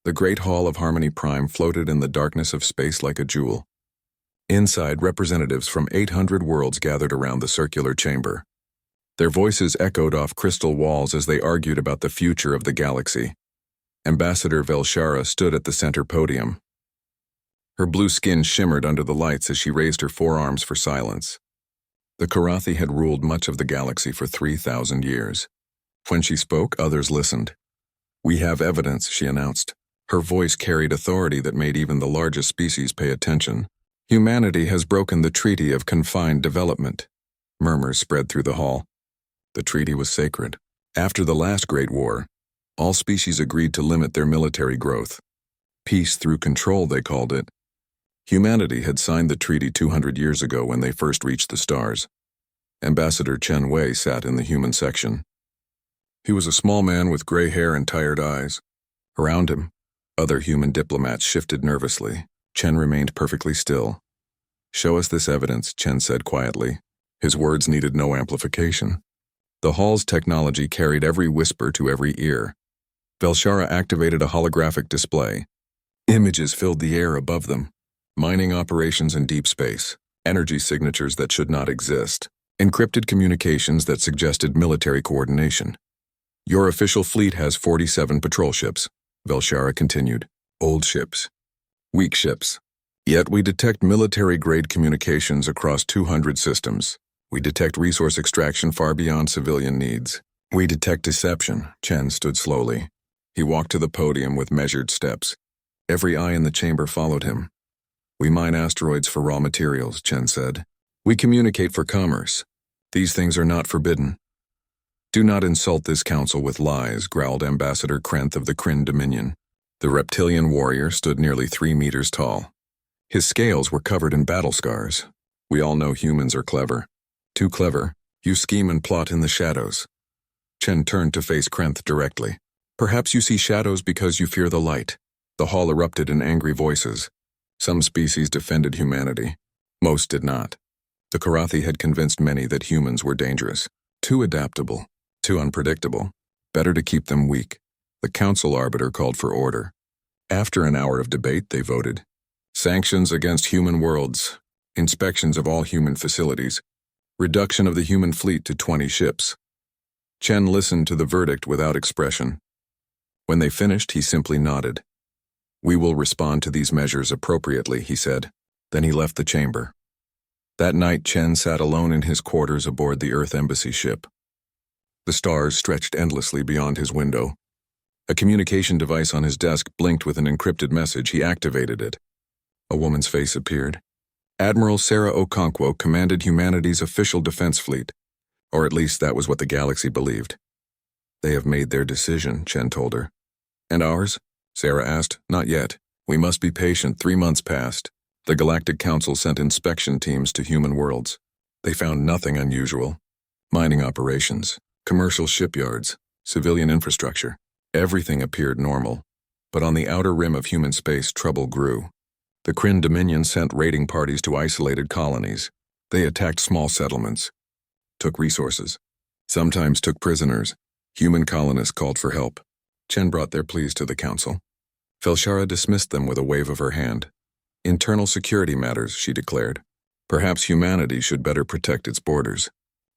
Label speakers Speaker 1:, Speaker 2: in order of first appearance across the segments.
Speaker 1: The Great Hall of Harmony Prime floated in the darkness of space like a jewel. Inside, representatives from 800 worlds gathered around the circular chamber. Their voices echoed off crystal walls as they argued about the future of the galaxy. Ambassador Velshara stood at the center podium. Her blue skin shimmered under the lights as she raised her forearms for silence. The Karathi had ruled much of the galaxy for 3,000 years. When she spoke, others listened. "We have evidence," she announced. Her voice carried authority that made even the largest species pay attention. "Humanity has broken the Treaty of Confined Development." Murmurs spread through the hall. The treaty was sacred. After the last Great War, all species agreed to limit their military growth. Peace through control, they called it. Humanity had signed the treaty 200 years ago when they first reached the stars. Ambassador Chen Wei sat in the human section. He was a small man with gray hair and tired eyes. Around him, other human diplomats shifted nervously. Chen remained perfectly still. "Show us this evidence," Chen said quietly. His words needed no amplification. The hall's technology carried every whisper to every ear. Velshara activated a holographic display. Images filled the air above them. Mining operations in deep space, energy signatures that should not exist, encrypted communications that suggested military coordination. "Your official fleet has 47 patrol ships," Velshara continued. "Old ships. Weak ships. Yet we detect military-grade communications across 200 systems. We detect resource extraction far beyond civilian needs. We detect deception." Chen stood slowly. He walked to the podium with measured steps. Every eye in the chamber followed him. "We mine asteroids for raw materials," Chen said. "We communicate for commerce. These things are not forbidden." "Do not insult this council with lies," growled Ambassador Krenth of the Kryn Dominion. The reptilian warrior stood nearly 3 meters tall. His scales were covered in battle scars. "We all know humans are clever. Too clever. You scheme and plot in the shadows." Chen turned to face Krenth directly. "Perhaps you see shadows because you fear the light." The hall erupted in angry voices. Some species defended humanity. Most did not. The Karathi had convinced many that humans were dangerous. Too adaptable. Too unpredictable. Better to keep them weak. The council arbiter called for order. After an hour of debate, they voted. Sanctions against human worlds. Inspections of all human facilities. Reduction of the human fleet to 20 ships. Chen listened to the verdict without expression. When they finished, he simply nodded. "We will respond to these measures appropriately," he said. Then he left the chamber. That night, Chen sat alone in his quarters aboard the Earth Embassy ship. The stars stretched endlessly beyond his window. A communication device on his desk blinked with an encrypted message. He activated it. A woman's face appeared. Admiral Sarah Okonkwo commanded humanity's official defense fleet. Or at least that was what the galaxy believed. "They have made their decision," Chen told her. "And ours?" Sarah asked. "Not yet. We must be patient. 3 months passed. The Galactic Council sent inspection teams to human worlds. They found nothing unusual. Mining operations, commercial shipyards, civilian infrastructure. Everything appeared normal. But on the outer rim of human space, trouble grew. The Kryn Dominion sent raiding parties to isolated colonies. They attacked small settlements, took resources, sometimes took prisoners. Human colonists called for help. Chen brought their pleas to the council. Velshara dismissed them with a wave of her hand. "Internal security matters," she declared. "Perhaps humanity should better protect its borders."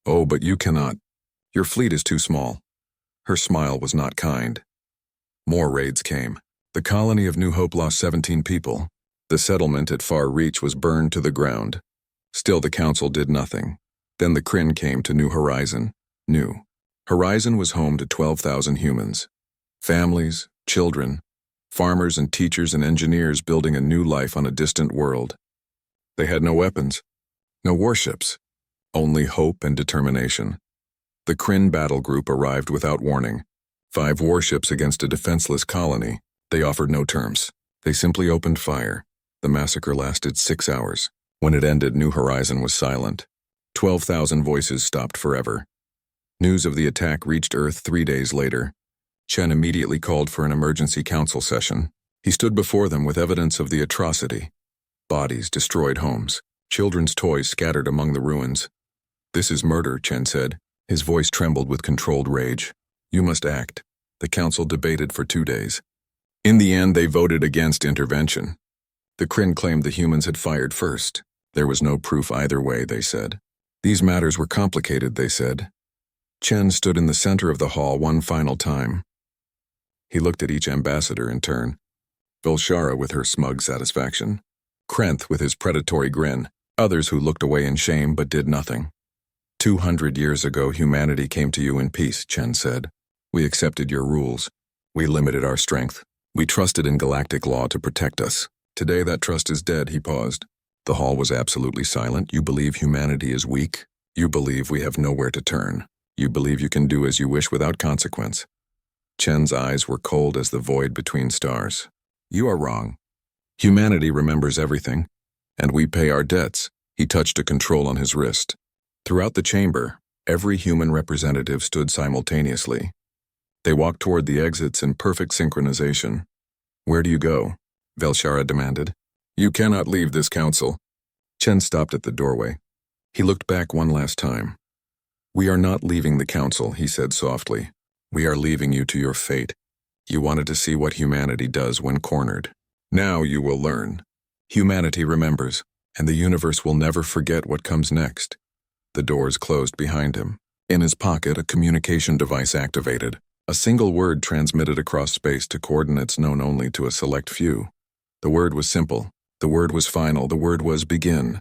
Speaker 1: "Oh, but you cannot. Your fleet is too small." Her smile was not kind. More raids came. The colony of New Hope lost 17 people. The settlement at Far Reach was burned to the ground. Still, the council did nothing. Then the Kryn came to New Horizon. New Horizon was home to 12,000 humans. Families, children, farmers and teachers and engineers building a new life on a distant world. They had no weapons, no warships, only hope and determination. The Kryn battle group arrived without warning. 5 warships against a defenseless colony. They offered no terms. They simply opened fire. The massacre lasted 6 hours. When it ended, New Horizon was silent. 12,000 voices stopped forever. News of the attack reached Earth 3 days later. Chen immediately called for an emergency council session. He stood before them with evidence of the atrocity. Bodies, destroyed homes, children's toys scattered among the ruins. "This is murder," Chen said. His voice trembled with controlled rage. "You must act." The council debated for 2 days. In the end, they voted against intervention. The Kryn claimed the humans had fired first. There was no proof either way, they said. These matters were complicated, they said. Chen stood in the center of the hall one final time. He looked at each ambassador in turn. Vilshara with her smug satisfaction. Krenth with his predatory grin. Others who looked away in shame but did nothing. 200 years ago, humanity came to you in peace, Chen said. We accepted your rules. We limited our strength. We trusted in galactic law to protect us. Today that trust is dead, he paused. The hall was absolutely silent. You believe humanity is weak. You believe we have nowhere to turn. You believe you can do as you wish without consequence. Chen's eyes were cold as the void between stars. You are wrong. Humanity remembers everything, and we pay our debts. He touched a control on his wrist. Throughout the chamber, every human representative stood simultaneously. They walked toward the exits in perfect synchronization. Where do you go? Vilshara demanded. You cannot leave this council. Chen stopped at the doorway. He looked back one last time. We are not leaving the council, he said softly. We are leaving you to your fate. You wanted to see what humanity does when cornered. Now you will learn. Humanity remembers, and the universe will never forget what comes next. The doors closed behind him. In his pocket, a communication device activated. A single word transmitted across space to coordinates known only to a select few. The word was simple. The word was final. The word was begin.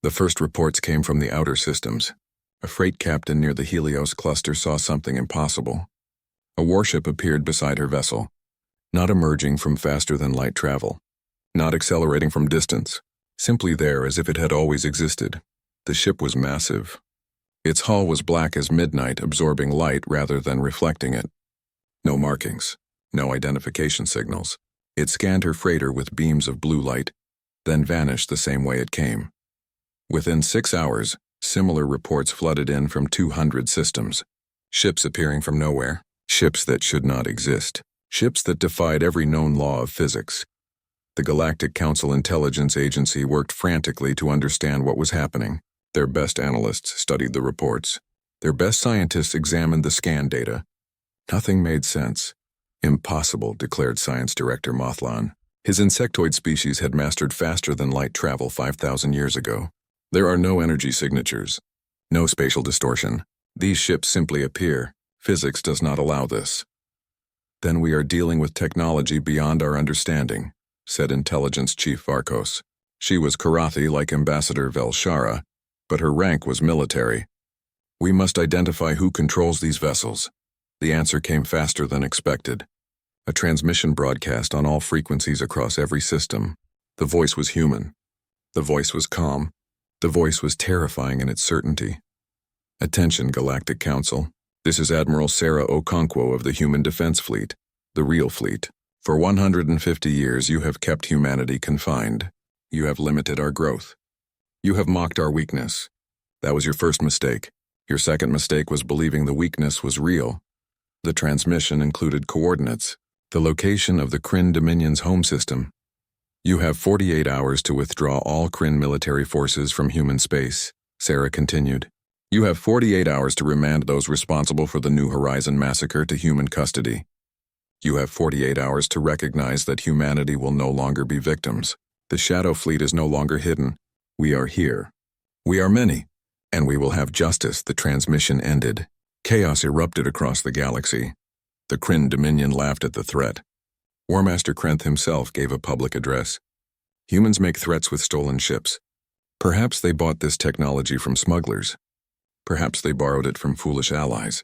Speaker 1: The first reports came from the outer systems. A freight captain near the Helios cluster saw something impossible. A warship appeared beside her vessel, not emerging from faster-than-light travel, not accelerating from distance, simply there as if it had always existed. The ship was massive. Its hull was black as midnight, absorbing light rather than reflecting it. No markings, no identification signals. It scanned her freighter with beams of blue light, then vanished the same way it came. Within 6 hours, similar reports flooded in from 200 systems. Ships appearing from nowhere, ships that should not exist, ships that defied every known law of physics. The Galactic Council Intelligence Agency worked frantically to understand what was happening. Their best analysts studied the reports. Their best scientists examined the scan data. Nothing made sense. Impossible, declared Science Director Mothlan. His insectoid species had mastered faster-than-light travel 5,000 years ago. There are no energy signatures, no spatial distortion. These ships simply appear. Physics does not allow this. Then we are dealing with technology beyond our understanding, said Intelligence Chief Varkos. She was Karathi like Ambassador Vilshara, but her rank was military. We must identify who controls these vessels. The answer came faster than expected. A transmission broadcast on all frequencies across every system. The voice was human. The voice was calm. The voice was terrifying in its certainty. Attention, Galactic Council. This is Admiral Sarah Okonkwo of the Human Defense Fleet, the real fleet. For 150 years you have kept humanity confined. You have limited our growth. You have mocked our weakness. That was your first mistake. Your second mistake was believing the weakness was real. The transmission included coordinates, the location of the Kryn Dominion's home system. You have 48 hours to withdraw all Kryn military forces from human space, Sarah continued. You have 48 hours to remand those responsible for the New Horizon massacre to human custody. You have 48 hours to recognize that humanity will no longer be victims. The Shadow Fleet is no longer hidden. We are here. We are many, and we will have justice. The transmission ended. Chaos erupted across the galaxy. The Kryn Dominion laughed at the threat. War Master Krenth himself gave a public address. Humans make threats with stolen ships. Perhaps they bought this technology from smugglers. Perhaps they borrowed it from foolish allies.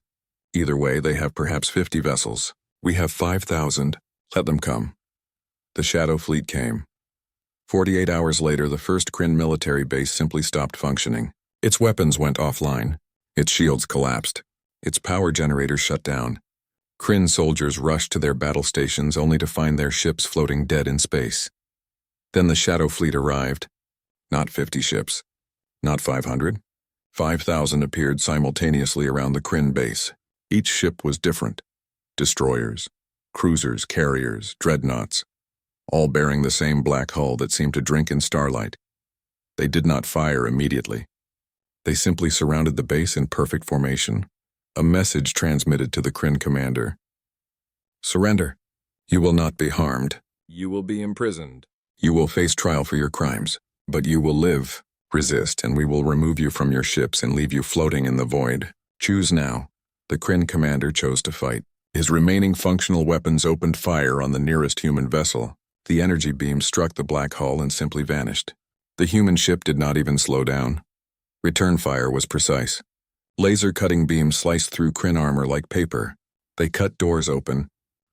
Speaker 1: Either way, they have perhaps 50 vessels. We have 5,000. Let them come. The Shadow Fleet came. 48 hours later, the first Kryn military base simply stopped functioning. Its weapons went offline. Its shields collapsed. Its power generators shut down. Kryn soldiers rushed to their battle stations only to find their ships floating dead in space. Then the Shadow Fleet arrived. Not 50 ships. Not 500. 5,000 appeared simultaneously around the Kryn base. Each ship was different. Destroyers, cruisers, carriers, dreadnoughts, all bearing the same black hull that seemed to drink in starlight. They did not fire immediately. They simply surrounded the base in perfect formation. A message transmitted to the Kryn commander. Surrender. You will not be harmed.
Speaker 2: You will be imprisoned.
Speaker 1: You will face trial for your crimes, but you will live. Resist, and we will remove you from your ships and leave you floating in the void. Choose now. The Kryn commander chose to fight. His remaining functional weapons opened fire on the nearest human vessel. The energy beam struck the black hull and simply vanished. The human ship did not even slow down. Return fire was precise. Laser-cutting beams sliced through Kryn armor like paper. They cut doors open.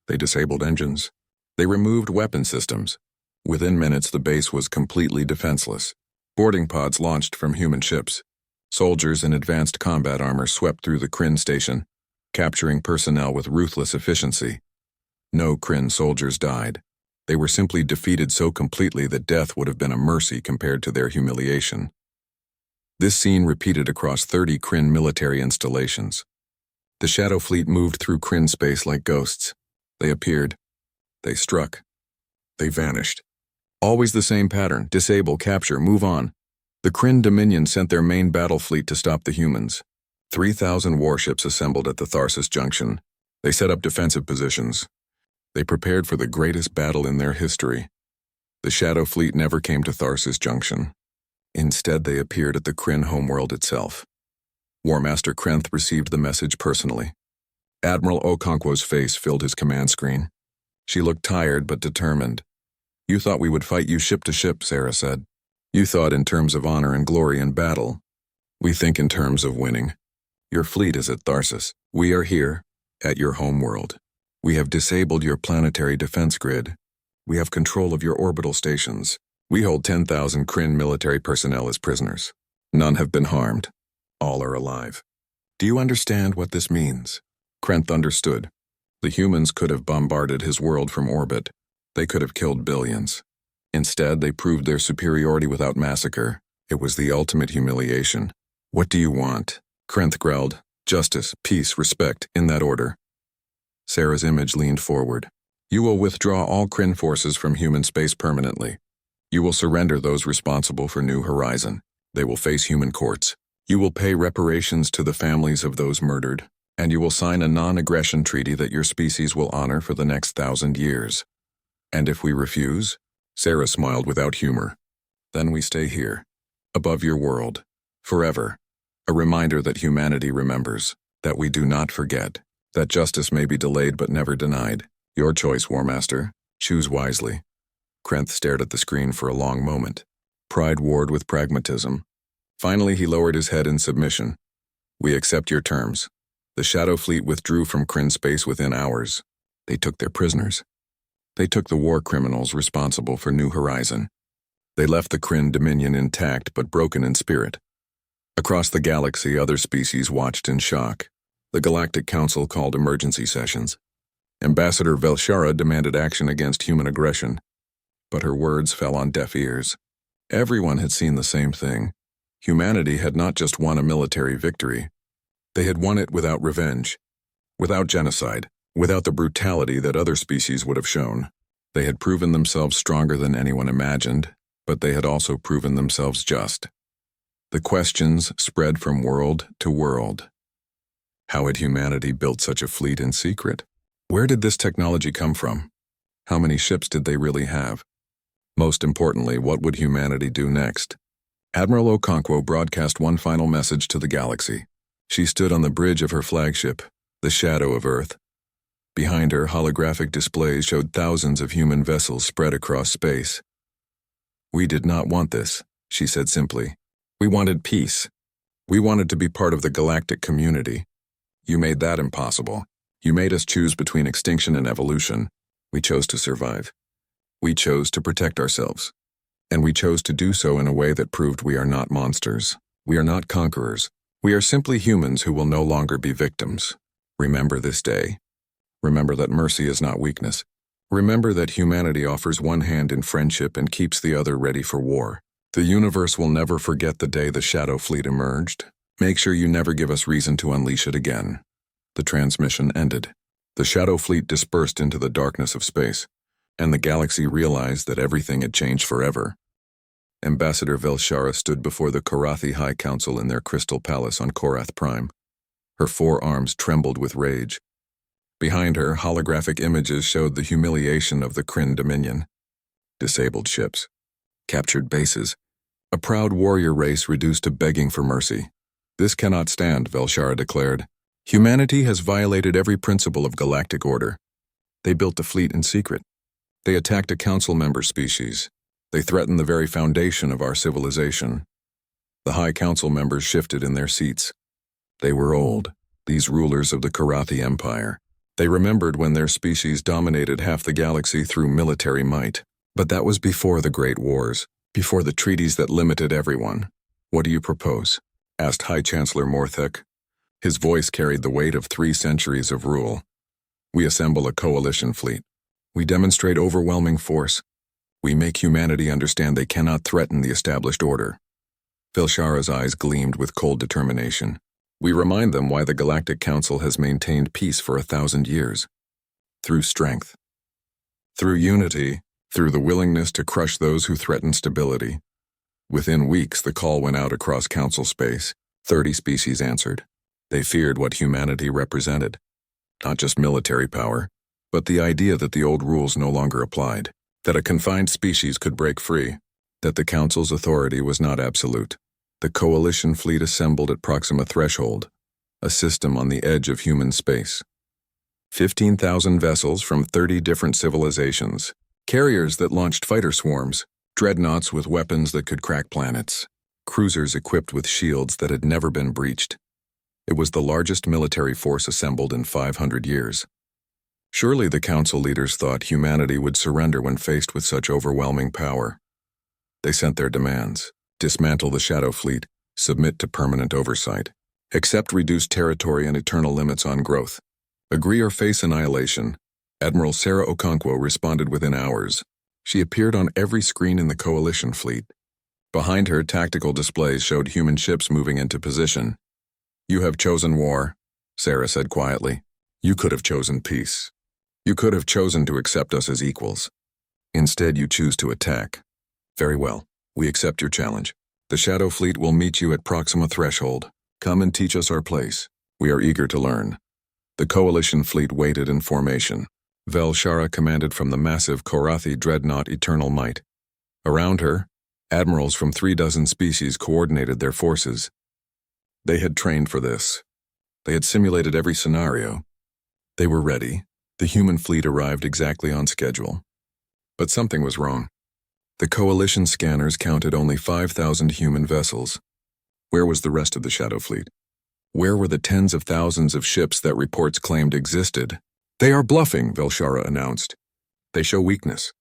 Speaker 1: They disabled engines. They removed weapon systems. Within minutes, the base was completely defenseless. Boarding pods launched from human ships. Soldiers in advanced combat armor swept through the Kryn station, capturing personnel with ruthless efficiency. No Kryn soldiers died. They were simply defeated so completely that death would have been a mercy compared to their humiliation. This scene repeated across 30 Kryn military installations. The Shadow Fleet moved through Kryn space like ghosts. They appeared. They struck. They vanished. Always the same pattern: disable, capture, move on. The Kryn Dominion sent their main battle fleet to stop the humans. 3,000 warships assembled at the Tharsis Junction. They set up defensive positions. They prepared for the greatest battle in their history. The Shadow Fleet never came to Tharsis Junction. Instead, they appeared at the Kryn homeworld itself. War Master Krenth received the message personally. Admiral Okonkwo's face filled his command screen. She looked tired but determined. "You thought we would fight you ship to ship," Sarah said. "You thought in terms of honor and glory in battle. We think in terms of winning. Your fleet is at Tharsis. We are here, at your homeworld. We have disabled your planetary defense grid. We have control of your orbital stations. We hold 10,000 Kryn military personnel as prisoners. None have been harmed. All are alive. Do you understand what this means?" Krenth understood. The humans could have bombarded his world from orbit. They could have killed billions. Instead, they proved their superiority without massacre. It was the ultimate humiliation. "What do you want?" Krenth growled. "Justice, peace, respect, in that order." Sarah's image leaned forward. "You will withdraw all Kryn forces from human space permanently. You will surrender those responsible for New Horizon. They will face human courts. You will pay reparations to the families of those murdered, and you will sign a non-aggression treaty that your species will honor for the next 1,000 years. And if we refuse?" Sarah smiled without humor. "Then we stay here, above your world, forever. A reminder that humanity remembers, that we do not forget, that justice may be delayed but never denied. Your choice, War Master. Choose wisely." Krenth stared at the screen for a long moment. Pride warred with pragmatism. Finally, he lowered his head in submission. "We accept your terms." The Shadow Fleet withdrew from Kryn space within hours. They took their prisoners. They took the war criminals responsible for New Horizon. They left the Kryn Dominion intact but broken in spirit. Across the galaxy, other species watched in shock. The Galactic Council called emergency sessions. Ambassador Velshara demanded action against human aggression, but her words fell on deaf ears. Everyone had seen the same thing. Humanity had not just won a military victory. They had won it without revenge, without genocide, without the brutality that other species would have shown. They had proven themselves stronger than anyone imagined, but they had also proven themselves just. The questions spread from world to world. How had humanity built such a fleet in secret? Where did this technology come from? How many ships did they really have? Most importantly, what would humanity do next? Admiral Okonkwo broadcast one final message to the galaxy. She stood on the bridge of her flagship, the Shadow of Earth. Behind her, holographic displays showed thousands of human vessels spread across space. "We did not want this," she said simply. "We wanted peace. We wanted to be part of the galactic community. You made that impossible. You made us choose between extinction and evolution. We chose to survive. We chose to protect ourselves. And we chose to do so in a way that proved we are not monsters. We are not conquerors. We are simply humans who will no longer be victims. Remember this day. Remember that mercy is not weakness. Remember that humanity offers one hand in friendship and keeps the other ready for war. The universe will never forget the day the Shadow Fleet emerged. Make sure you never give us reason to unleash it again." The transmission ended. The Shadow Fleet dispersed into the darkness of space, and the galaxy realized that everything had changed forever. Ambassador Velshara stood before the Korathi High Council in their crystal palace on Korath Prime. Her 4 arms trembled with rage. Behind her, holographic images showed the humiliation of the Kryn Dominion. Disabled ships. Captured bases. A proud warrior race reduced to begging for mercy. This cannot stand, Velshara declared. Humanity has violated every principle of galactic order. They built a fleet in secret. They attacked a council member species. They threatened the very foundation of our civilization. The High Council members shifted in their seats. They were old, these rulers of the Karathi Empire. They remembered when their species dominated half the galaxy through military might. But that was before the Great Wars, before the treaties that limited everyone. What do you propose? Asked High Chancellor Morthek. His voice carried the weight of 3 centuries of rule. We assemble a coalition fleet. We demonstrate overwhelming force. We make humanity understand they cannot threaten the established order. Velshara's eyes gleamed with cold determination. We remind them why the Galactic Council has maintained peace for 1,000 years. Through strength. Through unity. Through the willingness to crush those who threaten stability. Within weeks, the call went out across Council space. 30 species answered. They feared what humanity represented. Not just military power, but the idea that the old rules no longer applied. That a confined species could break free. That the Council's authority was not absolute. The coalition fleet assembled at Proxima Threshold, a system on the edge of human space. 15,000 vessels from 30 different civilizations. Carriers that launched fighter swarms, dreadnoughts with weapons that could crack planets, cruisers equipped with shields that had never been breached. It was the largest military force assembled in 500 years. Surely the council leaders thought humanity would surrender when faced with such overwhelming power. They sent their demands: dismantle the Shadow Fleet, submit to permanent oversight, accept reduced territory and eternal limits on growth, agree or face annihilation. Admiral Sarah Okonkwo responded within hours. She appeared on every screen in the coalition fleet. Behind her, tactical displays showed human ships moving into position. You have chosen war, Sarah said quietly. You could have chosen peace. You could have chosen to accept us as equals. Instead, you choose to attack. Very well, we accept your challenge. The Shadow Fleet will meet you at Proxima Threshold. Come and teach us our place. We are eager to learn. The coalition fleet waited in formation. Velshara commanded from the massive Korathi dreadnought Eternal Might. Around her, admirals from 36 species coordinated their forces. They had trained for this. They had simulated every scenario. They were ready. The human fleet arrived exactly on schedule. But something was wrong. The coalition scanners counted only 5,000 human vessels. Where was the rest of the Shadow Fleet? Where were the tens of thousands of ships that reports claimed existed? They are bluffing, Velshara announced. They show weakness.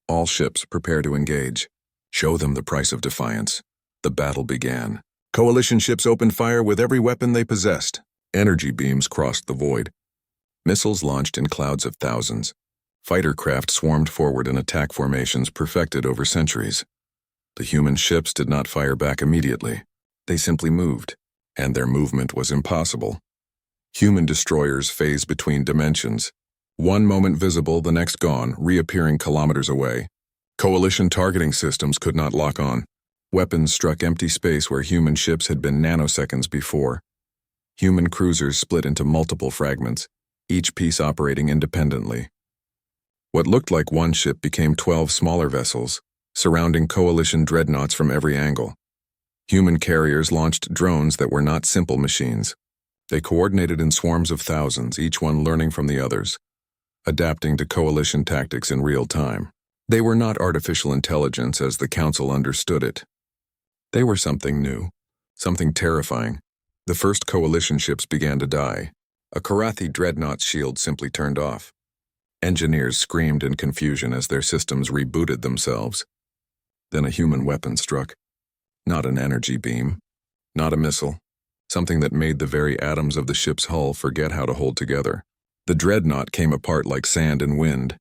Speaker 1: All ships prepare to engage. Show them the price of defiance. The battle began. Coalition ships opened fire with every weapon they possessed. Energy beams crossed the void. Missiles launched in clouds of thousands. Fighter craft swarmed forward in attack formations perfected over centuries. The human ships did not fire back immediately. They simply moved, and their movement was impossible. Human destroyers phased between dimensions. One moment visible, the next gone, reappearing kilometers away. Coalition targeting systems could not lock on. Weapons struck empty space where human ships had been nanoseconds before. Human cruisers split into multiple fragments, each piece operating independently. What looked like one ship became 12 smaller vessels, surrounding coalition dreadnoughts from every angle. Human carriers launched drones that were not simple machines. They coordinated in swarms of thousands, each one learning from the others, adapting to coalition tactics in real time. They were not artificial intelligence as the Council understood it. They were something new, something terrifying. The first coalition ships began to die. A Karathi dreadnought's shield simply turned off. Engineers screamed in confusion as their systems rebooted themselves. Then a human weapon struck. Not an energy beam, not a missile. Something that made the very atoms of the ship's hull forget how to hold together. The dreadnought came apart like sand and wind.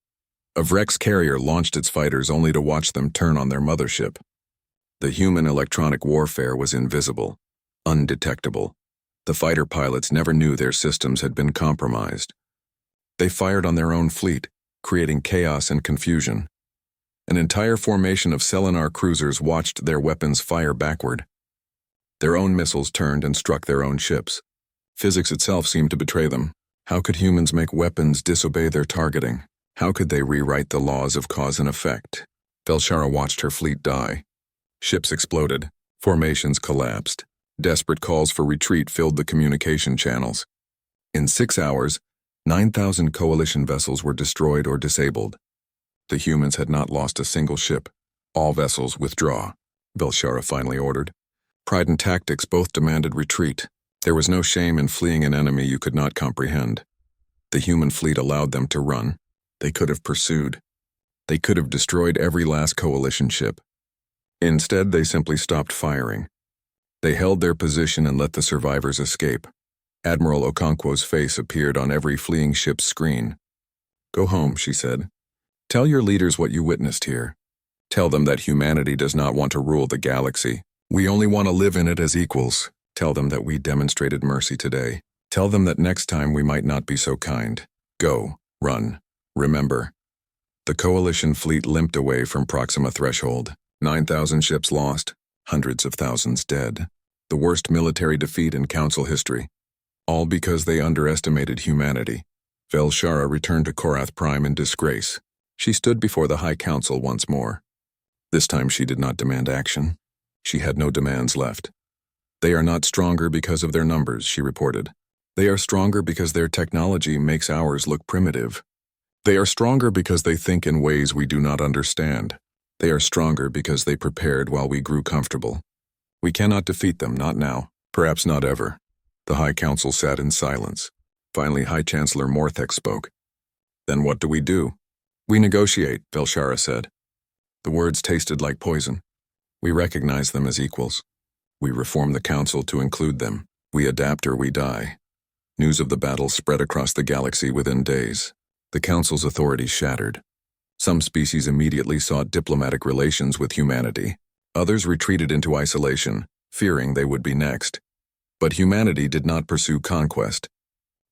Speaker 1: A Vrex carrier launched its fighters only to watch them turn on their mothership. The human electronic warfare was invisible, undetectable. The fighter pilots never knew their systems had been compromised. They fired on their own fleet, creating chaos and confusion. An entire formation of Selenar cruisers watched their weapons fire backward. Their own missiles turned and struck their own ships. Physics itself seemed to betray them. How could humans make weapons disobey their targeting? How could they rewrite the laws of cause and effect? Velshara watched her fleet die. Ships exploded. Formations collapsed. Desperate calls for retreat filled the communication channels. In 6 hours, 9,000 coalition vessels were destroyed or disabled. The humans had not lost a single ship. All vessels withdraw, Velshara finally ordered. Pride and tactics both demanded retreat. There was no shame in fleeing an enemy you could not comprehend. The human fleet allowed them to run. They could have pursued. They could have destroyed every last coalition ship. Instead, they simply stopped firing. They held their position and let the survivors escape. Admiral Okonkwo's face appeared on every fleeing ship's screen. "Go home," she said. "Tell your leaders what you witnessed here. Tell them that humanity does not want to rule the galaxy. We only want to live in it as equals. Tell them that we demonstrated mercy today. Tell them that next time we might not be so kind. Go, run, remember." The coalition fleet limped away from Proxima Threshold. 9,000 ships lost, hundreds of thousands dead. The worst military defeat in Council history. All because they underestimated humanity. Velshara returned to Korath Prime in disgrace. She stood before the High Council once more. This time she did not demand action. She had no demands left. "They are not stronger because of their numbers," she reported. "They are stronger because their technology makes ours look primitive. They are stronger because they think in ways we do not understand. They are stronger because they prepared while we grew comfortable. We cannot defeat them, not now, perhaps not ever." The High Council sat in silence. Finally, High Chancellor Morthek spoke. "Then what do? "We negotiate," Velshara said. The words tasted like poison. "We recognize them as equals. We reform the Council to include them. We adapt or we die." News of the battle spread across the galaxy within days. The Council's authority shattered. Some species immediately sought diplomatic relations with humanity. Others retreated into isolation, fearing they would be next. But humanity did not pursue conquest.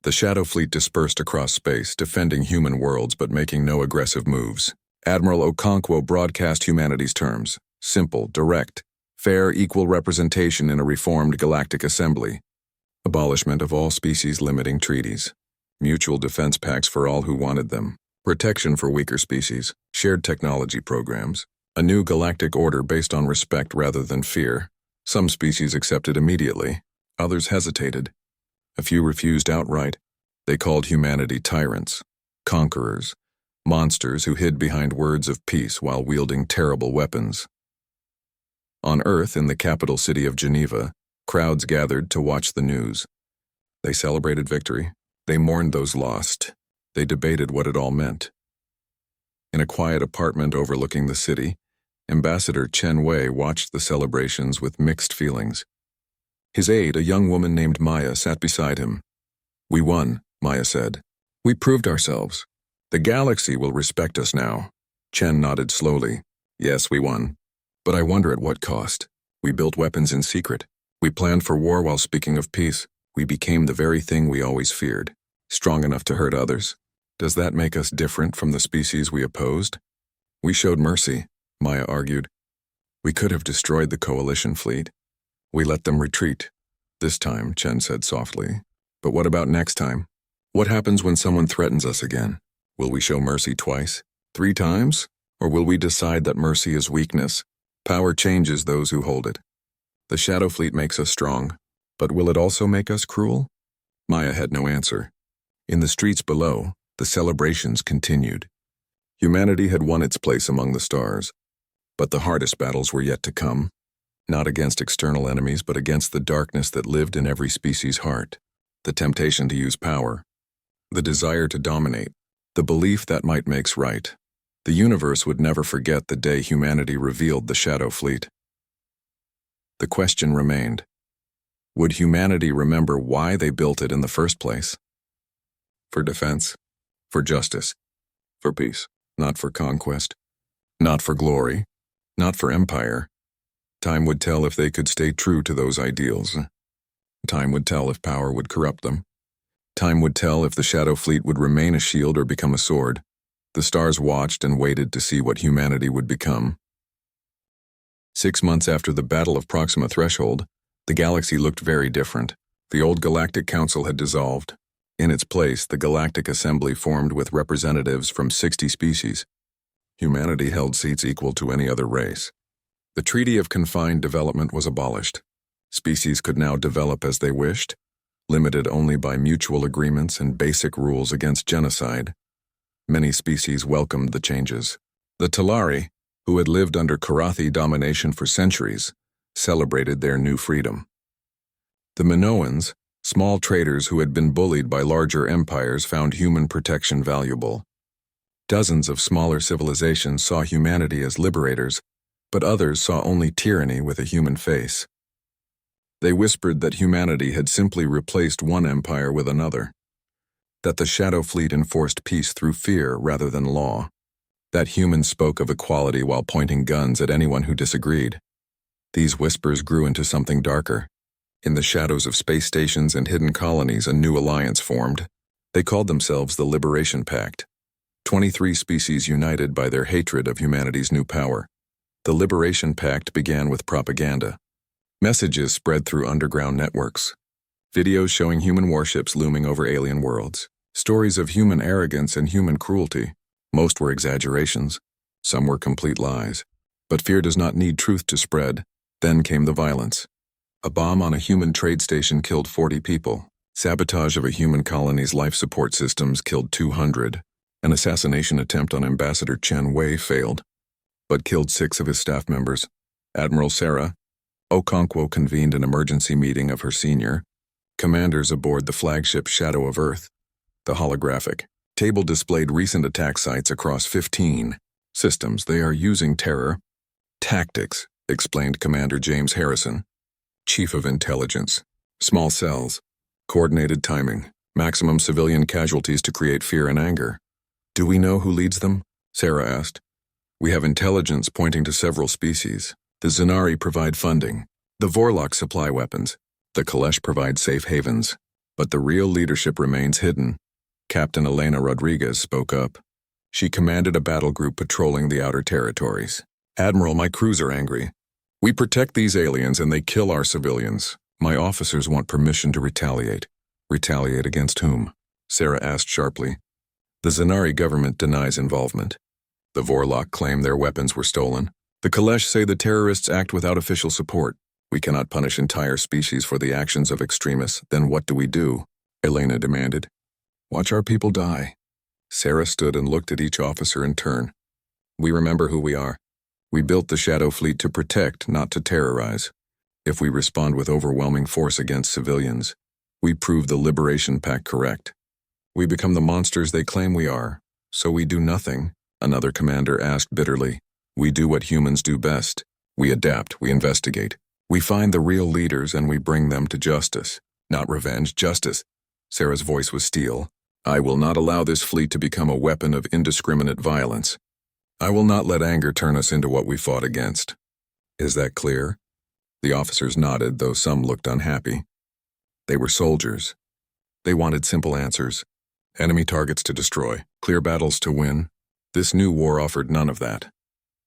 Speaker 1: The Shadow Fleet dispersed across space, defending human worlds but making no aggressive moves. Admiral Okonkwo broadcast humanity's terms: simple, direct, fair, equal representation in a reformed galactic assembly. Abolishment of all species-limiting treaties. Mutual defense pacts for all who wanted them. Protection for weaker species. Shared technology programs. A new galactic order based on respect rather than fear. Some species accepted immediately. Others hesitated. A few refused outright. They called humanity tyrants, conquerors, monsters who hid behind words of peace while wielding terrible weapons. On Earth, in the capital city of Geneva, crowds gathered to watch the news. They celebrated victory. They mourned those lost. They debated what it all meant. In a quiet apartment overlooking the city, Ambassador Chen Wei watched the celebrations with mixed feelings. His aide, a young woman named Maya, sat beside him. "We won," Maya said. "We proved ourselves. The galaxy will respect us now." Chen nodded slowly. "Yes, we won. But I wonder at what cost. We built weapons in secret. We planned for war while speaking of peace. We became the very thing we always feared, strong enough to hurt others. Does that make us different from the species we opposed?" "We showed mercy," Maya argued. "We could have destroyed the coalition fleet. We let them retreat. This time," Chen said softly. "But what about next time? What happens when someone threatens us again? Will we show mercy twice? 3 times? Or will we decide that mercy is weakness? Power changes those who hold it. The Shadow Fleet makes us strong, but will it also make us cruel?" Maya had no answer. In the streets below, the celebrations continued. Humanity had won its place among the stars, but the hardest battles were yet to come. Not against external enemies, but against the darkness that lived in every species' heart. The temptation to use power. The desire to dominate. The belief that might makes right. The universe would never forget the day humanity revealed the Shadow Fleet. The question remained: would humanity remember why they built it in the first place? For defense. For justice. For peace. Not for conquest. Not for glory. Not for empire. Time would tell if they could stay true to those ideals. Time would tell if power would corrupt them. Time would tell if the Shadow Fleet would remain a shield or become a sword. The stars watched and waited to see what humanity would become. 6 months after the Battle of Proxima Threshold, the galaxy looked very different. The old Galactic Council had dissolved. In its place, the Galactic Assembly formed with representatives from 60 species. Humanity held seats equal to any other race. The Treaty of Confined Development was abolished. Species could now develop as they wished, limited only by mutual agreements and basic rules against genocide. Many species welcomed the changes. The Talari, who had lived under Karathi domination for centuries, celebrated their new freedom. The Minoans, small traders who had been bullied by larger empires, found human protection valuable. Dozens of smaller civilizations saw humanity as liberators, but others saw only tyranny with a human face. They whispered that humanity had simply replaced one empire with another, that the Shadow Fleet enforced peace through fear rather than law, that humans spoke of equality while pointing guns at anyone who disagreed. These whispers grew into something darker. In the shadows of space stations and hidden colonies, a new alliance formed. They called themselves the Liberation Pact. 23 species united by their hatred of humanity's new power. The Liberation Pact began with propaganda. Messages spread through underground networks. Videos showing human warships looming over alien worlds. Stories of human arrogance and human cruelty. Most were exaggerations. Some were complete lies. But fear does not need truth to spread. Then came the violence. A bomb on a human trade station killed 40 people. Sabotage of a human colony's life support systems killed 200. An assassination attempt on Ambassador Chen Wei failed, but killed 6 of his staff members. Admiral Sarah Okonkwo convened an emergency meeting of her senior commanders aboard the flagship Shadow of Earth. The holographic table displayed recent attack sites across 15 systems. They are using terror tactics, explained Commander James Harrison, Chief of Intelligence. Small cells, coordinated timing, maximum civilian casualties to create fear and anger. Do we know who leads them? Sarah asked. We have intelligence pointing to several species. The Zanari provide funding. The Vorlok supply weapons. The Kalesh provide safe havens. But the real leadership remains hidden. Captain Elena Rodriguez spoke up. She commanded a battle group patrolling the outer territories. Admiral, my crews are angry. We protect these aliens and they kill our civilians. My officers want permission to retaliate. Retaliate against whom? Sarah asked sharply. The Zanari government denies involvement. The Vorlok claim their weapons were stolen. The Kalesh say the terrorists act without official support. We cannot punish entire species for the actions of extremists. Then what do we do? Elena demanded. Watch our people die. Sarah stood and looked at each officer in turn. We remember who we are. We built the Shadow Fleet to protect, not to terrorize. If we respond with overwhelming force against civilians, we prove the Liberation Pact correct. We become the monsters they claim we are. So we do nothing, another commander asked bitterly. We do what humans do best. We adapt, we investigate. We find the real leaders and we bring them to justice. Not revenge, justice. Sarah's voice was steel. I will not allow this fleet to become a weapon of indiscriminate violence. I will not let anger turn us into what we fought against. Is that clear? The officers nodded, though some looked unhappy. They were soldiers. They wanted simple answers. Enemy targets to destroy, clear battles to win. This new war offered none of that.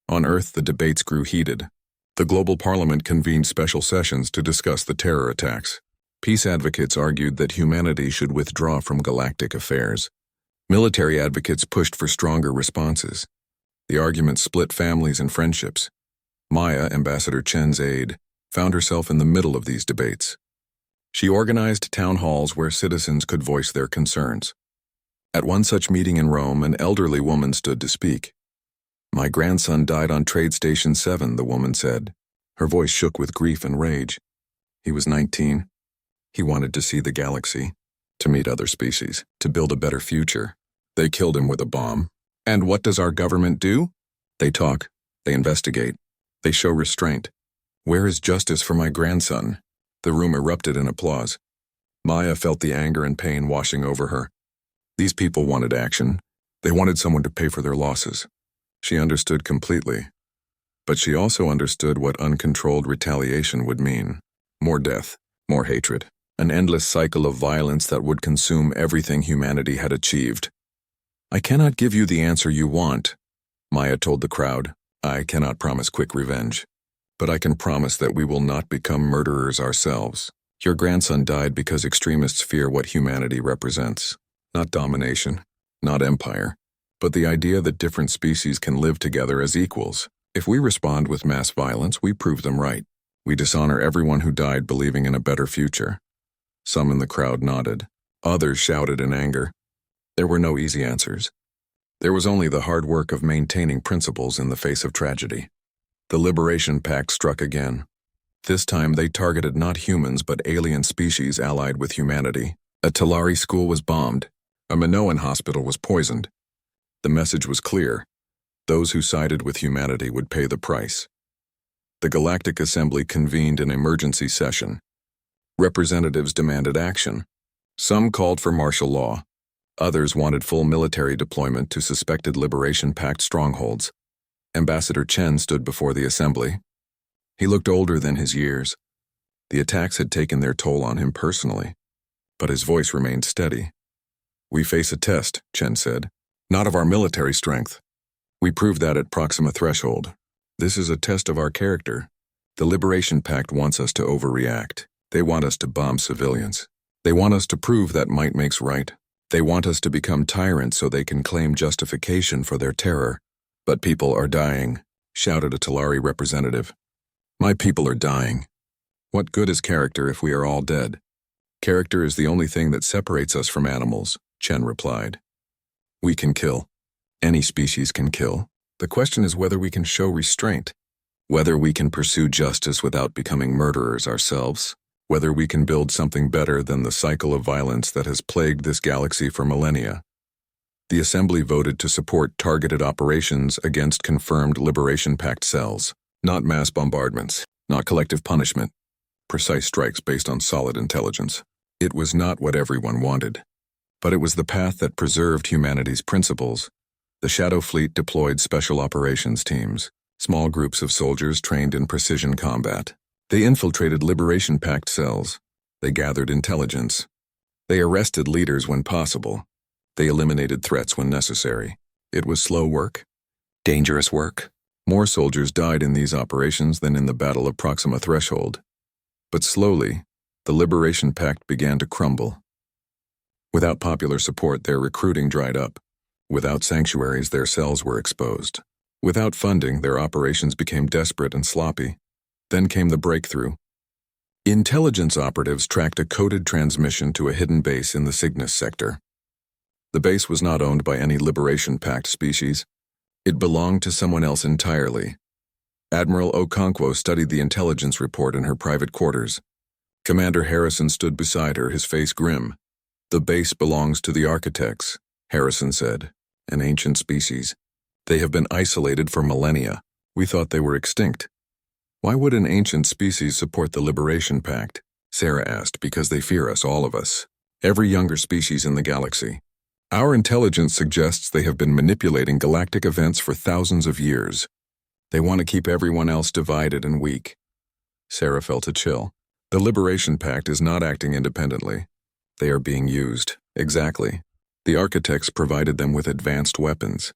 Speaker 1: On Earth, the debates grew heated. The global parliament convened special sessions to discuss the terror attacks. Peace advocates argued that humanity should withdraw from galactic affairs. Military advocates pushed for stronger responses. The argument split families and friendships. Maya, Ambassador Chen's aide, found herself in the middle of these debates. She organized town halls where citizens could voice their concerns. At one such meeting in Rome, an elderly woman stood to speak. My grandson died on Trade Station 7, the woman said. Her voice shook with grief and rage. He was 19. He wanted to see the galaxy, to meet other species, to build a better future. They killed him with a bomb. And what does our government do? They talk, they investigate, they show restraint. Where is justice for my grandson? The room erupted in applause. Maya felt the anger and pain washing over her. These people wanted action. They wanted someone to pay for their losses. She understood completely. But she also understood what uncontrolled retaliation would mean. More death, more hatred, an endless cycle of violence that would consume everything humanity had achieved. I cannot give you the answer you want, Maya told the crowd. I cannot promise quick revenge, but I can promise that we will not become murderers ourselves. Your grandson died because extremists fear what humanity represents. Not domination, not empire, but the idea that different species can live together as equals. If we respond with mass violence, we prove them right. We dishonor everyone who died believing in a better future. Some in the crowd nodded. Others shouted in anger. There were no easy answers. There was only the hard work of maintaining principles in the face of tragedy. The Liberation Pact struck again. This time they targeted not humans but alien species allied with humanity. A Talari school was bombed. A Minoan hospital was poisoned. The message was clear. Those who sided with humanity would pay the price. The Galactic Assembly convened an emergency session. Representatives demanded action. Some called for martial law. Others wanted full military deployment to suspected Liberation Pact strongholds. Ambassador Chen stood before the assembly. He looked older than his years. The attacks had taken their toll on him personally, but his voice remained steady. We face a test, Chen said, not of our military strength. We proved that at Proxima Threshold. This is a test of our character. The Liberation Pact wants us to overreact. They want us to bomb civilians. They want us to prove that might makes right. They want us to become tyrants so they can claim justification for their terror. But people are dying, shouted a Talari representative. My people are dying. What good is character if we are all dead? Character is the only thing that separates us from animals, Chen replied. We can kill. Any species can kill. The question is whether we can show restraint, whether we can pursue justice without becoming murderers ourselves, whether we can build something better than the cycle of violence that has plagued this galaxy for millennia. The Assembly voted to support targeted operations against confirmed Liberation Pact cells, not mass bombardments, not collective punishment, precise strikes based on solid intelligence. It was not what everyone wanted, but it was the path that preserved humanity's principles. The Shadow Fleet deployed special operations teams, small groups of soldiers trained in precision combat. They infiltrated Liberation Pact cells. They gathered intelligence. They arrested leaders when possible. They eliminated threats when necessary. It was slow work, dangerous work. More soldiers died in these operations than in the Battle of Proxima Threshold. But slowly, the Liberation Pact began to crumble. Without popular support, their recruiting dried up. Without sanctuaries, their cells were exposed. Without funding, their operations became desperate and sloppy. Then came the breakthrough. Intelligence operatives tracked a coded transmission to a hidden base in the Cygnus sector. The base was not owned by any Liberation Pact species. It belonged to someone else entirely. Admiral Okonkwo studied the intelligence report in her private quarters. Commander Harrison stood beside her, his face grim. The base belongs to the architects, Harrison said, an ancient species. They have been isolated for millennia. We thought they were extinct. Why would an ancient species support the Liberation Pact? Sarah asked. Because they fear us, all of us. Every younger species in the galaxy. Our intelligence suggests they have been manipulating galactic events for thousands of years. They want to keep everyone else divided and weak. Sarah felt a chill. The Liberation Pact is not acting independently. They are being used. Exactly. The architects provided them with advanced weapons,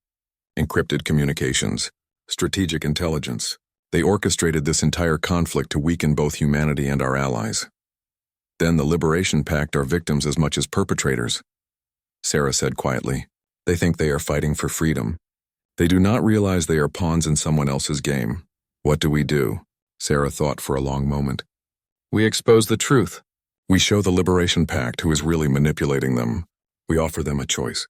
Speaker 1: encrypted communications, strategic intelligence. They orchestrated this entire conflict to weaken both humanity and our allies. Then the Liberation Pact are victims as much as perpetrators. Sarah said quietly. They think they are fighting for freedom. They do not realize they are pawns in someone else's game. What do we do? Sarah thought for a long moment. We expose the truth. We show the Liberation Pact who is really manipulating them. We offer them a choice.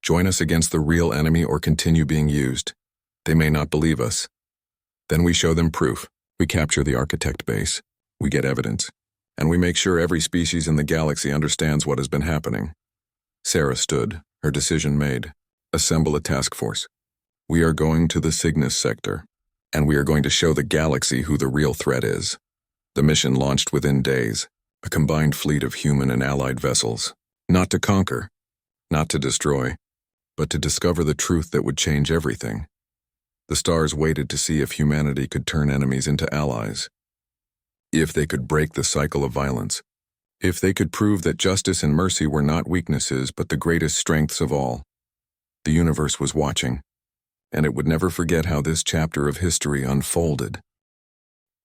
Speaker 1: Join us against the real enemy or continue being used. They may not believe us. Then we show them proof. We capture the architect base. We get evidence. And we make sure every species in the galaxy understands what has been happening. Sarah stood, her decision made. Assemble a task force. We are going to the Cygnus sector, and we are going to show the galaxy who the real threat is. The mission launched within days, a combined fleet of human and allied vessels, not to conquer, not to destroy, but to discover the truth that would change everything. The stars waited to see if humanity could turn enemies into allies, if they could break the cycle of violence, if they could prove that justice and mercy were not weaknesses but the greatest strengths of all. The universe was watching, and it would never forget how this chapter of history unfolded.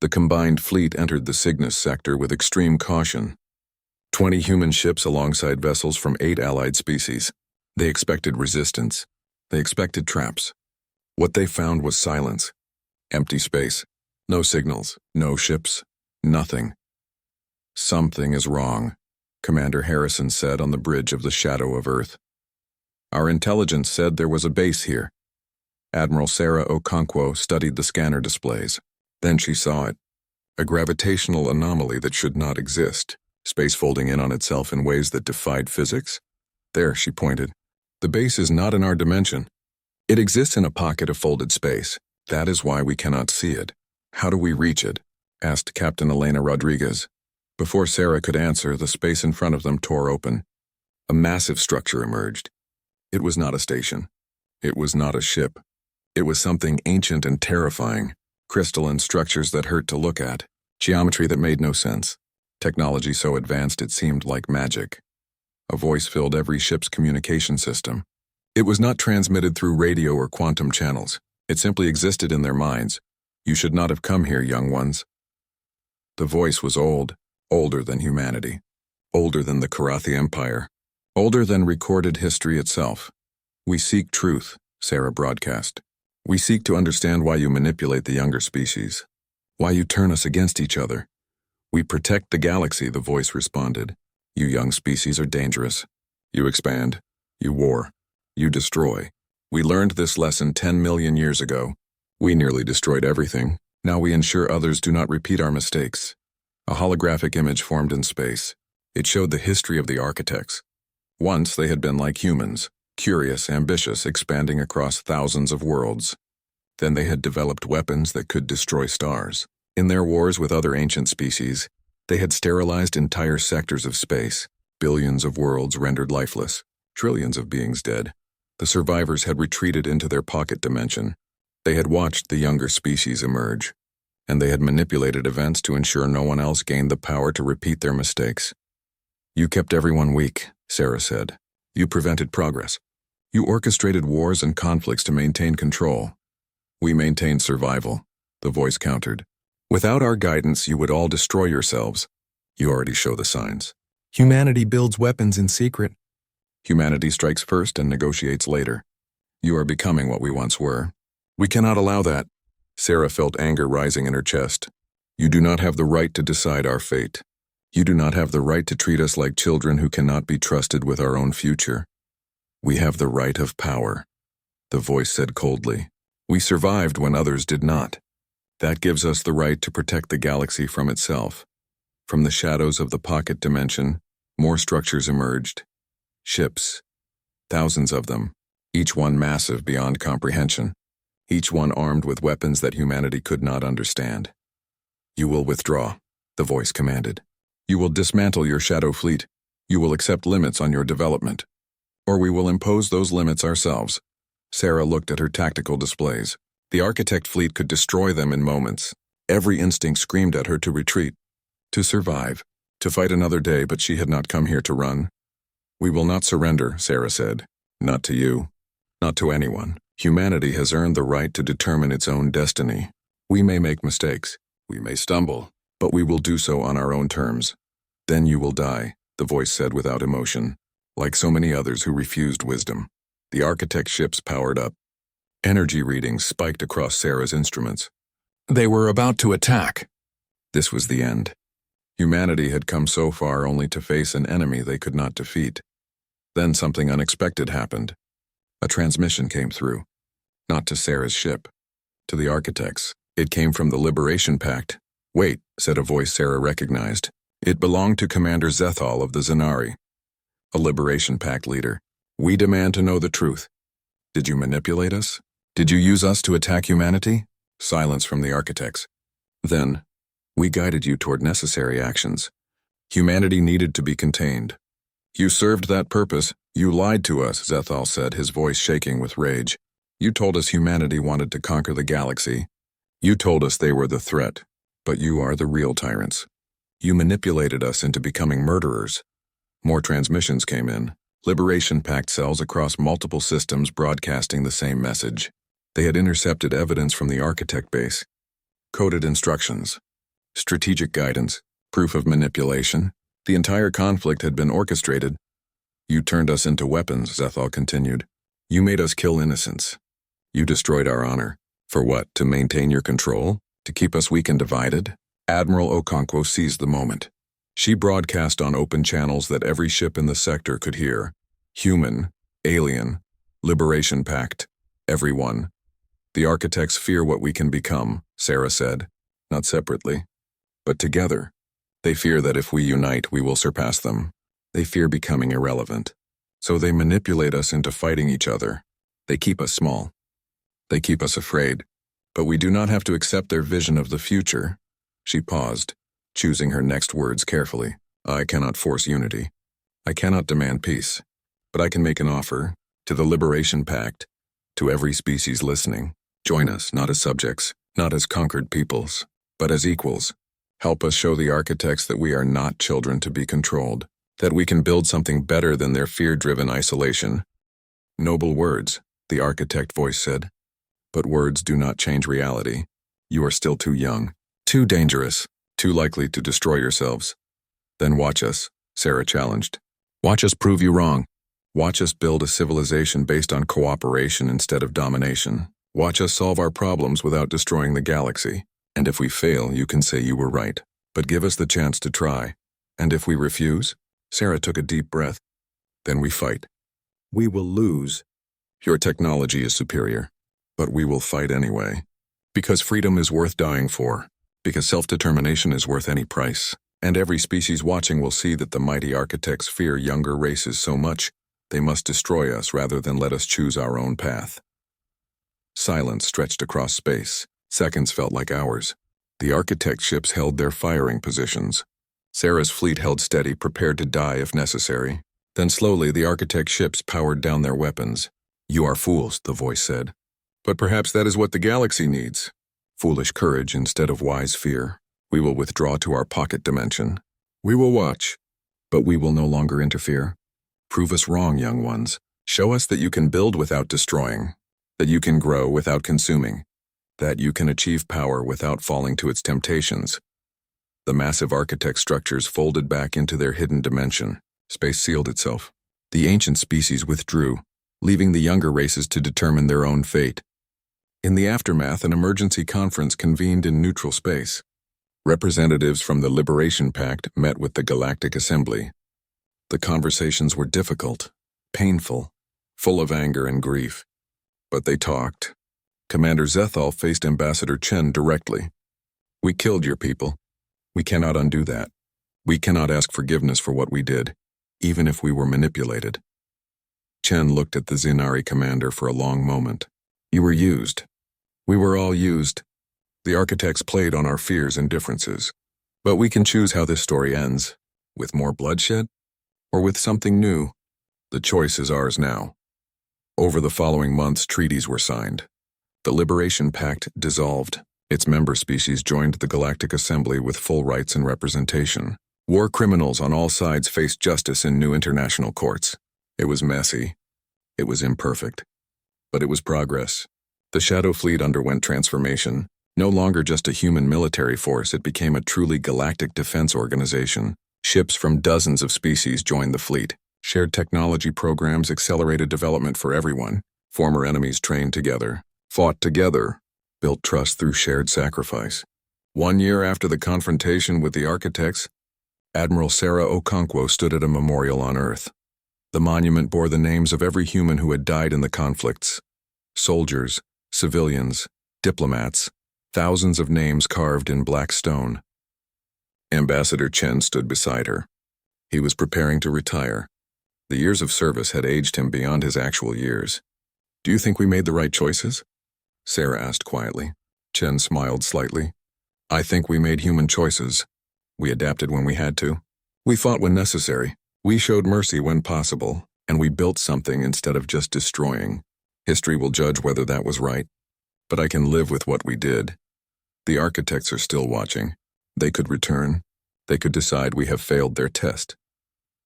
Speaker 1: The combined fleet entered the Cygnus sector with extreme caution. 20 human ships alongside vessels from 8 allied species. They expected resistance. They expected traps. What they found was silence. Empty space. No signals. No ships. Nothing. "Something is wrong," Commander Harrison said on the bridge of the Shadow of Earth. "Our intelligence said there was a base here." Admiral Sarah Okonkwo studied the scanner displays. Then she saw it. A gravitational anomaly that should not exist, space folding in on itself in ways that defied physics. There, she pointed. "The base is not in our dimension. It exists in a pocket of folded space. That is why we cannot see it." "How do we reach it?" asked Captain Elena Rodriguez. Before Sarah could answer, the space in front of them tore open. A massive structure emerged. It was not a station. It was not a ship. It was something ancient and terrifying. Crystalline structures that hurt to look at. Geometry that made no sense. Technology so advanced it seemed like magic. A voice filled every ship's communication system. It was not transmitted through radio or quantum channels. It simply existed in their minds. "You should not have come here, young ones." The voice was old. Older than humanity, older than the Karathi Empire, older than recorded history itself. "We seek truth," Sarah broadcast. "We seek to understand why you manipulate the younger species, why you turn us against each other. We protect the galaxy," the voice responded. "You young species are dangerous. You expand, you war, you destroy. We learned this lesson 10 million years ago. We nearly destroyed everything. Now we ensure others do not repeat our mistakes." A holographic image formed in space. It showed the history of the architects. Once they had been like humans, curious, ambitious, expanding across thousands of worlds. Then they had developed weapons that could destroy stars. In their wars with other ancient species, they had sterilized entire sectors of space, billions of worlds rendered lifeless, trillions of beings dead. The survivors had retreated into their pocket dimension. They had watched the younger species emerge. And they had manipulated events to ensure no one else gained the power to repeat their mistakes. "You kept everyone weak," Sarah said. "You prevented progress. You orchestrated wars and conflicts to maintain control. We maintained survival," the voice countered. "Without our guidance, you would all destroy yourselves. You already show the signs. Humanity builds weapons in secret. Humanity strikes first and negotiates later. You are becoming what we once were. We cannot allow that." Sarah felt anger rising in her chest. "You do not have the right to decide our fate. You do not have the right to treat us like children who cannot be trusted with our own future. We have the right of power," the voice said coldly. "We survived when others did not. That gives us the right to protect the galaxy from itself." From the shadows of the pocket dimension, more structures emerged. Ships. Thousands of them, each one massive beyond comprehension. Each one armed with weapons that humanity could not understand. "You will withdraw," the voice commanded. "You will dismantle your shadow fleet. You will accept limits on your development. Or we will impose those limits ourselves." Sarah looked at her tactical displays. The architect fleet could destroy them in moments. Every instinct screamed at her to retreat, to survive, to fight another day, but she had not come here to run. "We will not surrender," Sarah said. "Not to you. Not to anyone. Humanity has earned the right to determine its own destiny. We may make mistakes. We may stumble. But we will do so on our own terms. Then you will die," the voice said without emotion, like so many others who refused wisdom. The architect ships powered up. Energy readings spiked across Sarah's instruments. They were about to attack. This was the end. Humanity had come so far only to face an enemy they could not defeat. Then something unexpected happened. A transmission came through. Not to Sarah's ship. To the architects. It came from the Liberation Pact. "Wait," said a voice Sarah recognized. It belonged to Commander Zethal of the Zanari. A Liberation Pact leader. "We demand to know the truth. Did you manipulate us? Did you use us to attack humanity?" Silence from the architects. Then, "We guided you toward necessary actions. Humanity needed to be contained. You served that purpose. You lied to us," Zethal said, his voice shaking with rage. "You told us humanity wanted to conquer the galaxy. You told us they were the threat, but you are the real tyrants. You manipulated us into becoming murderers." More transmissions came in. Liberation Pact cells across multiple systems broadcasting the same message. They had intercepted evidence from the architect base. Coded instructions. Strategic guidance, proof of manipulation. The entire conflict had been orchestrated. You turned us into weapons, Zethal continued. You made us kill innocents. You destroyed our honor. For what? To maintain your control? To keep us weak and divided? Admiral Okonkwo seized the moment. She broadcast on open channels that every ship in the sector could hear. Human, alien, Liberation Pact, everyone. The architects fear what we can become, Sarah said. Not separately, but together. They fear that if we unite, we will surpass them. They fear becoming irrelevant. So they manipulate us into fighting each other. They keep us small. They keep us afraid. But we do not have to accept their vision of the future. She paused, choosing her next words carefully. I cannot force unity. I cannot demand peace. But I can make an offer, to the Liberation Pact, to every species listening. Join us, not as subjects, not as conquered peoples, but as equals. Help us show the architects that we are not children to be controlled, that we can build something better than their fear-driven isolation. Noble words, the architect voice said. But words do not change reality. You are still too young, too dangerous, too likely to destroy yourselves. Then watch us, Sarah challenged. Watch us prove you wrong. Watch us build a civilization based on cooperation instead of domination. Watch us solve our problems without destroying the galaxy. And if we fail, you can say you were right. But give us the chance to try. And if we refuse? Sarah took a deep breath. Then we fight. We will lose. Your technology is superior. But we will fight anyway. Because freedom is worth dying for. Because self-determination is worth any price. And every species watching will see that the mighty architects fear younger races so much, they must destroy us rather than let us choose our own path. Silence stretched across space. Seconds felt like hours. The architect ships held their firing positions. Sarah's fleet held steady, prepared to die if necessary. Then slowly the architect ships powered down their weapons. You are fools, the voice said. But perhaps that is what the galaxy needs. Foolish courage instead of wise fear. We will withdraw to our pocket dimension. We will watch, but we will no longer interfere. Prove us wrong, young ones. Show us that you can build without destroying, that you can grow without consuming, that you can achieve power without falling to its temptations. The massive architect structures folded back into their hidden dimension. Space sealed itself. The ancient species withdrew, leaving the younger races to determine their own fate. In the aftermath, an emergency conference convened in neutral space. Representatives from the Liberation Pact met with the Galactic Assembly. The conversations were difficult, painful, full of anger and grief. But they talked. Commander Zethal faced Ambassador Chen directly. We killed your people. We cannot undo that. We cannot ask forgiveness for what we did, even if we were manipulated. Chen looked at the Zinari commander for a long moment. You were used. We were all used. The architects played on our fears and differences. But we can choose how this story ends, with more bloodshed, or with something new. The choice is ours now. Over the following months, treaties were signed. The Liberation Pact dissolved. Its member species joined the Galactic Assembly with full rights and representation. War criminals on all sides faced justice in new international courts. It was messy. It was imperfect. But it was progress. The Shadow Fleet underwent transformation. No longer just a human military force, it became a truly galactic defense organization. Ships from dozens of species joined the fleet. Shared technology programs accelerated development for everyone. Former enemies trained together, fought together, built trust through shared sacrifice. 1 year after the confrontation with the architects, Admiral Sarah Okonkwo stood at a memorial on Earth. The monument bore the names of every human who had died in the conflicts. Soldiers, civilians, diplomats, thousands of names carved in black stone. Ambassador Chen stood beside her. He was preparing to retire. The years of service had aged him beyond his actual years. Do you think we made the right choices? Sarah asked quietly. Chen smiled slightly. I think we made human choices. We adapted when we had to. We fought when necessary. We showed mercy when possible, and we built something instead of just destroying. History will judge whether that was right. But I can live with what we did. The architects are still watching. They could return. They could decide we have failed their test.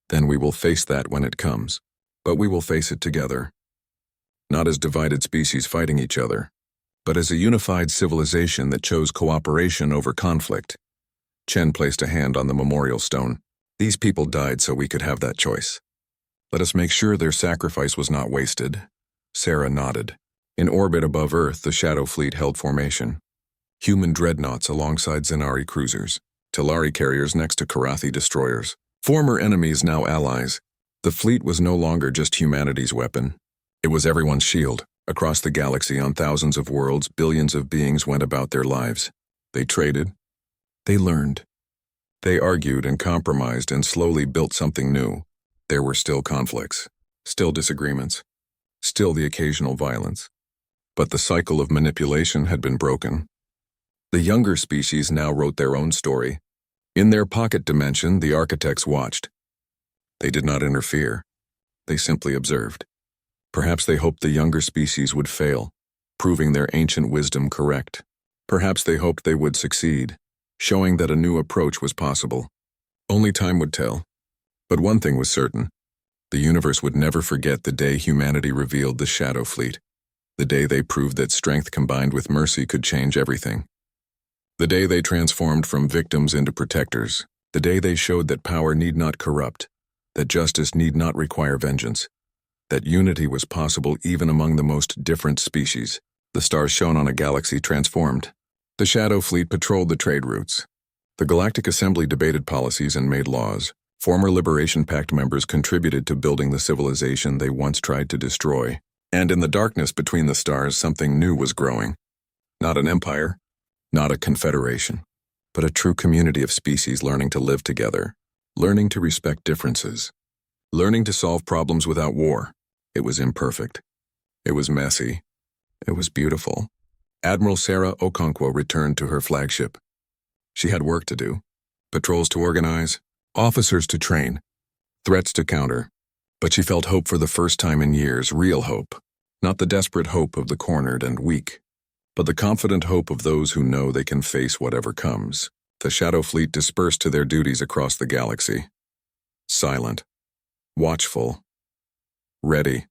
Speaker 1: Then we will face that when it comes. But we will face it together. Not as divided species fighting each other, but as a unified civilization that chose cooperation over conflict. Chen placed a hand on the memorial stone. These people died so we could have that choice. Let us make sure their sacrifice was not wasted. Sarah nodded. In orbit above Earth, the Shadow Fleet held formation. Human dreadnoughts alongside Zenari cruisers. Talari carriers next to Karathi destroyers. Former enemies, now allies. The fleet was no longer just humanity's weapon. It was everyone's shield. Across the galaxy, on thousands of worlds, billions of beings went about their lives. They traded. They learned. They argued and compromised and slowly built something new. There were still conflicts, still disagreements, still the occasional violence. But the cycle of manipulation had been broken. The younger species now wrote their own story. In their pocket dimension, the architects watched. They did not interfere. They simply observed. Perhaps they hoped the younger species would fail, proving their ancient wisdom correct. Perhaps they hoped they would succeed, showing that a new approach was possible. Only time would tell. But one thing was certain. The universe would never forget the day humanity revealed the Shadow Fleet. The day they proved that strength combined with mercy could change everything. The day they transformed from victims into protectors. The day they showed that power need not corrupt, that justice need not require vengeance, that unity was possible even among the most different species. The stars shone on a galaxy transformed. The Shadow Fleet patrolled the trade routes. The Galactic Assembly debated policies and made laws. Former Liberation Pact members contributed to building the civilization they once tried to destroy. And in the darkness between the stars, something new was growing. Not an empire, not a confederation, but a true community of species learning to live together, learning to respect differences, learning to solve problems without war. It was imperfect. It was messy. It was beautiful. Admiral Sarah Okonkwo returned to her flagship. She had work to do, patrols to organize, officers to train, threats to counter. But she felt hope for the first time in years, real hope. Not the desperate hope of the cornered and weak, but the confident hope of those who know they can face whatever comes. The Shadow Fleet dispersed to their duties across the galaxy. Silent, watchful, ready.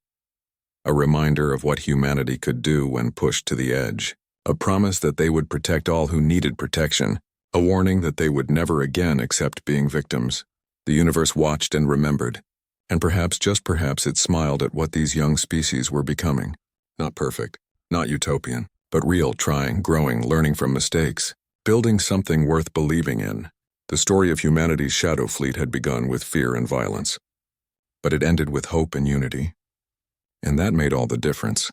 Speaker 1: A reminder of what humanity could do when pushed to the edge. A promise that they would protect all who needed protection. A warning that they would never again accept being victims. The universe watched and remembered. And perhaps, just perhaps, it smiled at what these young species were becoming. Not perfect, not utopian, but real, trying, growing, learning from mistakes, building something worth believing in. The story of humanity's Shadow Fleet had begun with fear and violence. But it ended with hope and unity. And that made all the difference.